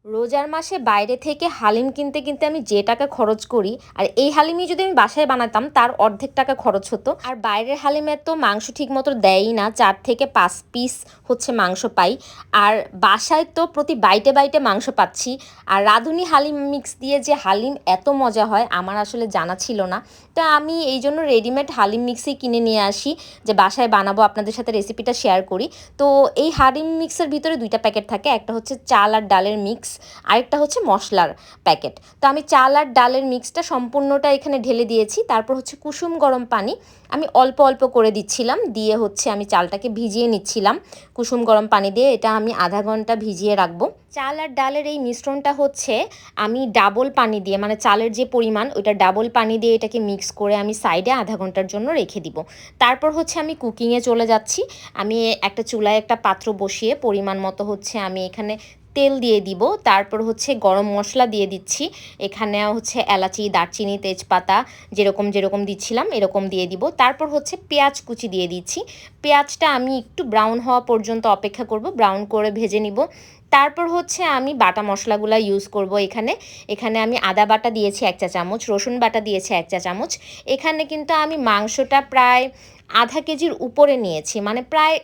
রোজার মাসে বাইরে থেকে হালিম কিনতে কিনতে আমি যে টাকা খরচ করি, আর এই হালিমই যদি আমি বাসায় বানাতাম তার অর্ধেক টাকা খরচ হতো। আর বাইরের হালিমের তো মাংস ঠিক মতো দেয়ই না, 4 থেকে 5 পিস হচ্ছে মাংস পাই। আর বাসায় তো প্রতি বাইটে বাইটে মাংস পাচ্ছি। আর রাঁধুনি হালিম মিক্স দিয়ে যে হালিম এত মজা হয় আমার আসলে জানা ছিল না। তো আমি এই জন্য রেডিমেড হালিম মিক্সই কিনে নিয়ে আসি, যে বাসায় বানাবো, আপনাদের সাথে রেসিপিটা শেয়ার করি। তো এই হালিম মিক্সের ভিতরে দুইটা প্যাকেট থাকে, একটা হচ্ছে চাল আর ডালের মিক্স, আরেকটা হচ্ছে মশলার প্যাকেট। তো আমি চাল আর ডালের মিক্সটা সম্পূর্ণটা এখানে ঢেলে দিয়েছি। তারপর হচ্ছে কুসুম গরম পানি আমি অল্প অল্প করে দিচ্ছিলাম, দিয়ে হচ্ছে আমি চালটাকে ভিজিয়ে নিচ্ছিলাম কুসুম গরম পানি দিয়ে। এটা আমি আধা ঘন্টা ভিজিয়ে রাখবো। চাল আর ডালের এই মিশ্রণটা হচ্ছে আমি ডাবল পানি দিয়ে, মানে চালের যে পরিমাণ ওইটা ডাবল পানি দিয়ে এটাকে মিক্স করে আমি সাইডে আধা ঘন্টার জন্য রেখে দিব। তারপর হচ্ছে আমি কুকিংয়ে চলে যাচ্ছি। আমি একটা চুলায় একটা পাত্র বসিয়ে পরিমাণ মতো হচ্ছে আমি এখানে তেল দিয়ে দিব। তারপর হচ্ছে গরম মশলা দিয়ে দিচ্ছি। এখানে হচ্ছে এলাচি, দারচিনি, তেজপাতা যেরকম যেরকম দিচ্ছিলাম এরকম দিয়ে দিব। তারপর হচ্ছে পেঁয়াজ কুচি দিয়ে দিচ্ছি। পেঁয়াজটা আমি একটু ব্রাউন হওয়া পর্যন্ত অপেক্ষা করব, ব্রাউন করে ভেজে নিব। তারপর হচ্ছে আমি বাটা মশলাগুলো ইউজ করব। এখানে এখানে আমি আদা বাটা দিয়েছি 1 চা চামচ, রসুন বাটা দিয়েছি 1 চা চামচ। এখানে কিন্তু আমি মাংসটা প্রায় আধা কেজির উপরে নিয়েছি, মানে প্রায়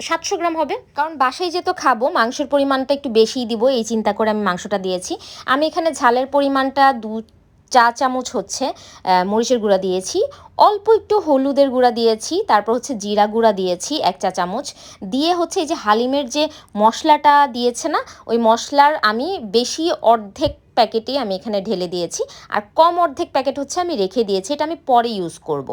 700 গ্রাম হবে, কারণ বাসায় যেহেতু খাবো মাংসের পরিমাণটা একটু বেশিই দিব, এই চিন্তা করে আমি মাংসটা দিয়েছি। আমি এখানে ঝালের পরিমাণটা 2 চা চামচ হচ্ছে মরিচের গুঁড়া দিয়েছি, অল্প একটু হলুদের গুঁড়া দিয়েছি, তারপর হচ্ছে জিরা গুঁড়া দিয়েছি 1 চা চামচ। দিয়ে হচ্ছে এই যে হালিমের যে মশলাটা দিয়েছে না, ওই মশলার আমি বেশি অর্ধেক প্যাকেটেই আমি এখানে ঢেলে দিয়েছি, আর কম অর্ধেক প্যাকেট হচ্ছে আমি রেখে দিয়েছি, এটা আমি পরে ইউজ করব।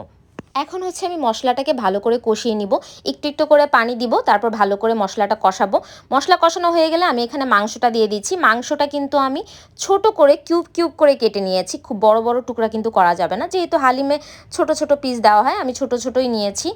এখন হচ্ছে আমি মশলাটাকে ভালো করে কষিয়ে নিব, একটু একটু করে পানি দিব, তারপর ভালো করে মশলাটা কষাবো। মশলা কষানো হয়ে গেলে আমি এখানে মাংসটা দিয়ে দিচ্ছি। মাংসটা কিন্তু আমি ছোট করে কিউব কিউব করে কেটে নিয়েছি, খুব বড় বড় টুকরা কিন্তু করা যাবে না, যেহেতু হালিমে ছোট ছোট পিস দেওয়া হয়, আমি ছোট ছোটই নিয়েছি।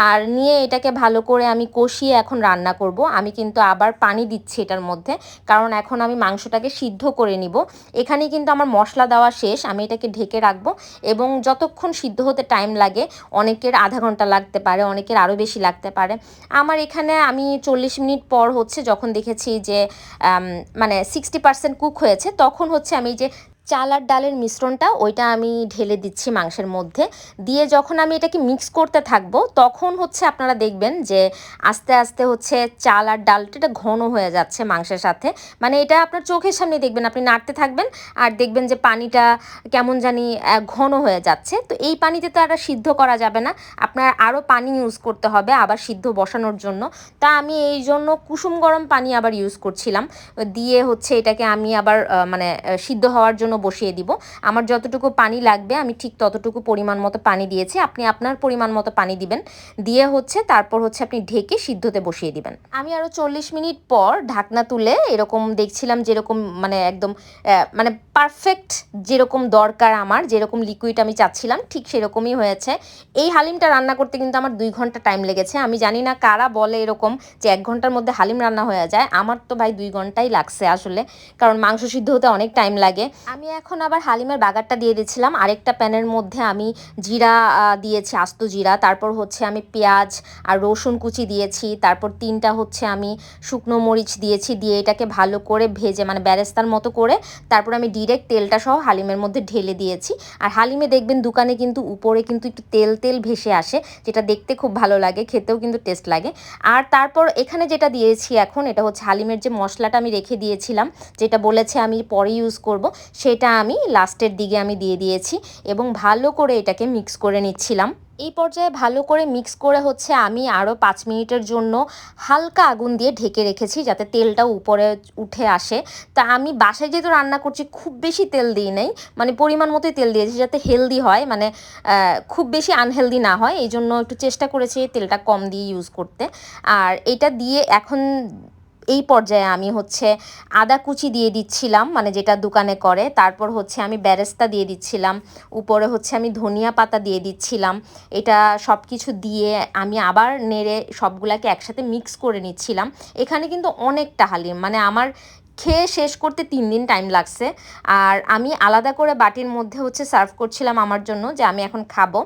আর নিয়ে এটাকে ভালো করে আমি কষিয়ে এখন রান্না করব। আমি কিন্তু আবার পানি দিচ্ছি এটার মধ্যে, কারণ এখন আমি মাংসটাকে সিদ্ধ করে নিব। এখানে কিন্তু আমার মশলা দেওয়া শেষ, আমি এটাকে ঢেকে রাখবো। এবং যতক্ষণ সিদ্ধ হতে টাইম লাগে, অনেকের আধা ঘন্টা লাগতে পারে, অনেকের আরও বেশি লাগতে পারে। আমার এখানে আমি 40 মিনিট পর হচ্ছে যখন দেখেছি যে মানে 60% কুক হয়েছে, তখন হচ্ছে আমি যে চাল আর ডালের মিশ্রণটা ওইটা আমি ঢেলে দিচ্ছি মাংসের মধ্যে। দিয়ে যখন আমি এটাকে মিক্স করতে থাকবো, তখন হচ্ছে আপনারা দেখবেন যে আস্তে আস্তে হচ্ছে চাল আর ডালটা এটা ঘন হয়ে যাচ্ছে মাংসের সাথে। মানে এটা আপনার চোখের সামনে দেখবেন, আপনি নাড়তে থাকবেন আর দেখবেন যে পানিটা কেমন জানি ঘন হয়ে যাচ্ছে। তো এই পানিতে তো আর সিদ্ধ করা যাবে না, আপনার আরও পানি ইউজ করতে হবে আবার সিদ্ধ বসানোর জন্য। তা আমি এই জন্য কুসুম গরম পানি আবার ইউজ করছিলাম। দিয়ে হচ্ছে এটাকে আমি আবার মানে সিদ্ধ হওয়ার জন্য বসিয়ে দিব। আমার যতটুকু পানি লাগবে আমি ঠিক ততটুকু পরিমাণ মতো পানি দিয়েছি, আপনি আপনার পরিমাণ মতো পানি দিবেন। দিয়ে হচ্ছে তারপর হচ্ছে আপনি ঢেকে সিদ্ধতে বসিয়ে দিবেন। আমি আরও 40 মিনিট পর ঢাকনা তুলে এরকম দেখছিলাম, যেরকম মানে একদম মানে পারফেক্ট যেরকম দরকার, আমার যেরকম লিকুইড আমি চাচ্ছিলাম ঠিক সেরকমই হয়েছে। এই হালিমটা রান্না করতে কিন্তু আমার 2 ঘন্টা টাইম লেগেছে। আমি জানি না কারা বলে এরকম যে 1 ঘন্টার মধ্যে হালিম রান্না হয়ে যায়, আমার তো ভাই 2 ঘন্টাই লাগছে আসলে, কারণ মাংস সিদ্ধ হতে অনেক টাইম লাগে। আমি এখন আবার হালিমের বাগারটা দিয়ে দিচ্ছিলাম। আরেকটা প্যানের মধ্যে আমি জিরা দিয়েছি, আস্ত জিরা, তারপর হচ্ছে আমি পেঁয়াজ আর রসুন কুচি দিয়েছি, তারপর 3টা হচ্ছে আমি শুকনো মরিচ দিয়েছি। দিয়ে এটাকে ভালো করে ভেজে মানে বেরেস্তার মতো করে তারপর আমি ডিরেক্ট তেলটা সহ হালিমের মধ্যে ঢেলে দিয়েছি। আর হালিমে দেখবেন দোকানে কিন্তু উপরে কিন্তু একটু তেল তেল ভেসে আসে, যেটা দেখতে খুব ভালো লাগে, খেতেও কিন্তু টেস্ট লাগে। আর তারপর এখানে যেটা দিয়েছি এখন, এটা হচ্ছে হালিমের যে মশলাটা আমি রেখে দিয়েছিলাম, যেটা বলেছে আমি পরে ইউজ করব, সেটা আমি লাস্টের দিকে আমি দিয়ে দিয়েছি এবং ভালো করে এটাকে মিক্স করে নিচ্ছিলাম। এই পর্যায়ে ভালো করে মিক্স করে হচ্ছে আমি আরও 5 মিনিটের জন্য হালকা আগুন দিয়ে ঢেকে রেখেছি, যাতে তেলটা উপরে উঠে আসে। তা আমি বাসায় যেহেতু রান্না করছি খুব বেশি তেল দিই নাই, মানে পরিমাণ মতোই তেল দিয়েছি, যাতে হেলদি হয়, মানে খুব বেশি আনহেলদি না হয়, এই জন্য একটু চেষ্টা করেছি তেলটা কম দিয়ে ইউজ করতে। আর এটা দিয়ে এখন এই পর্যায়ে আমি হচ্ছে আদা কুচি দিয়ে দিচ্ছিলাম, মানে যেটা দোকানে করে। তারপর হচ্ছে আমি বেরেস্তা দিয়ে দিচ্ছিলাম, উপরে হচ্ছে আমি ধনিয়া পাতা দিয়ে দিচ্ছিলাম। এটা সব কিছু দিয়ে আমি আবার নেড়ে সবগুলাকে একসাথে মিক্স করে নিচ্ছিলাম। এখানে কিন্তু অনেকটা হালিম, মানে আমার খেয়ে শেষ করতে 3 দিন টাইম লাগছে। আর আমি আলাদা করে বাটির মধ্যে হচ্ছে সার্ভ করছিলাম আমার জন্য, যে আমি এখন খাবো।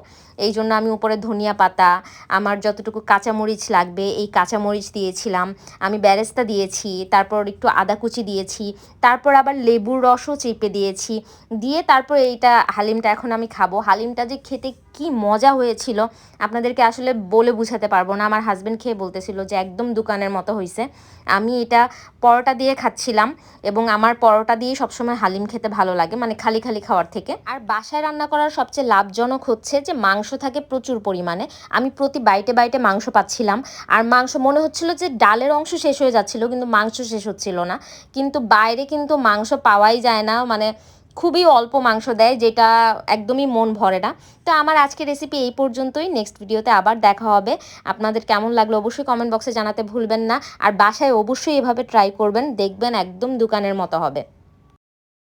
এই জন্য আমি উপরে ধনিয়া পাতা, আমার যতটুকু কাঁচামরিচ লাগবে এই কাঁচামরিচ দিয়েছিলাম, আমি বেরেস্তা দিয়েছি, তারপর একটু আদা কুচি দিয়েছি, তারপর আবার লেবুর রসও চেপে দিয়েছি, দিয়ে তারপর এইটা হালিমটা এখন আমি খাবো। হালিমটা যে খেতে কি মজা হয়েছিল আপনাদেরকে আসলে বলে বুঝাতে পারবো না। আমার হাজব্যান্ড খেয়ে বলতেছিল যে একদম দোকানের মতো হয়েছে। আমি এটা পরোটা দিয়ে খাচ্ছিলাম, এবং আমার পরোটা দিয়ে সবসময় হালিম খেতে ভালো লাগে, মানে খালি খালি খাওয়ার থেকে। আর বাসায় রান্না করার সবচেয়ে লাভজনক হচ্ছে যে মাংস থাকে প্রচুর পরিমাণে। আমি প্রতি বাইটে বাইটে মাংস পাচ্ছিলাম, আর মাংস মনে হচ্ছিল যে ডালের অংশ শেষ হয়ে যাচ্ছিল, কিন্তু মাংস শেষ হচ্ছিল না। কিন্তু বাইরে কিন্তু মাংস পাওয়াই যায় না, মানে খুবই অল্প মাংস দেয়, যেটা একদমই মন ভরে না। তো আমার আজকের রেসিপি এই পর্যন্তই। নেক্সট ভিডিওতে আবার দেখা হবে। আপনাদের কেমন লাগলো অবশ্যই কমেন্ট বক্সে জানাতে ভুলবেন না। আর বাসায় অবশ্যই এভাবে ট্রাই করবেন, দেখবেন একদম দোকানের মতো হবে।